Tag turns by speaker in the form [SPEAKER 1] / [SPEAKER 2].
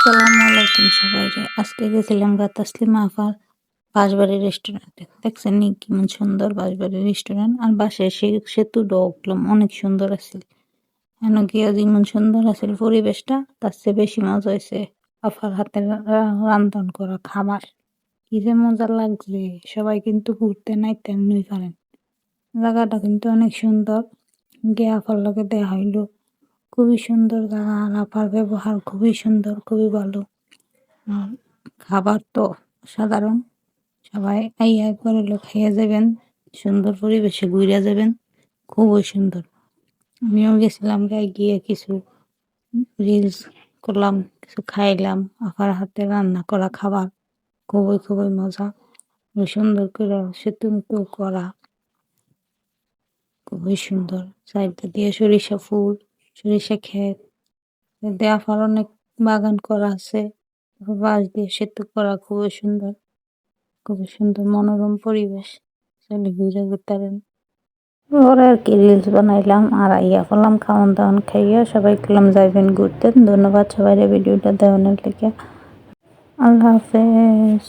[SPEAKER 1] আসসালামু আলাইকুম সবাইরে। আজকে গেছিলাম তাসলিমা আপার বাঁশবাড়ি রেস্টুরেন্টে। দেখছেন নি কেমন সুন্দর বাঁশবাড়ি রেস্টুরেন্ট, আর বাসে সেই সেতুটাও উঠলাম, অনেক সুন্দর আছিল। হেন গিয়া যেমন সুন্দর আছিল পরিবেশটা, তার চেয়ে বেশি মজা হয়েছে আপার হাতের রান্ধন করা খাবার। কি যে মজা লাগছে, সবাই কিন্তু ঘুরতে নাইতে এমনি পারেন। জায়গাটা কিন্তু অনেক সুন্দর, গিয়ে আপার লগে দেখা হইলো। খুবই সুন্দর জায়গা, আর আপার ব্যবহার খুবই সুন্দর, খুবই ভালো। আর খাবার তো সাধারণ, সবাই আইয়া একবার হইলো খাইয়া যাবেন, সুন্দর পরিবেশে ঘুরে যাবেন, খুবই সুন্দর। আমিও গেছিলাম, গিয়ে কিছু রিলস করলাম, কিছু খাইলাম। আপার হাতে রান্না করা খাবার খুবই খুবই মজা, খুবই সুন্দর করে সেতু মেতু করা, খুবই সুন্দর। সাইডটা দিয়ে সরিষা ফুল, সরিষা ক্ষেত, আপার অনেক বাগান করা আছে, বাঁশ দিয়ে সেতু করা, খুবই সুন্দর, খুবই সুন্দর মনোরম পরিবেশ। চলে ঘুরে ঘুরতারেন ওরা আর কি রিলস বানাইলাম, আর আইয়া করলাম খাওয়ান দাওয়ান খাইয়া সবাই করলাম যাইবেন ঘুরতে। ধন্যবাদ সবাই ভিডিওটা দেওয়ানোর লিগে। আল্লাহ হাফেজ।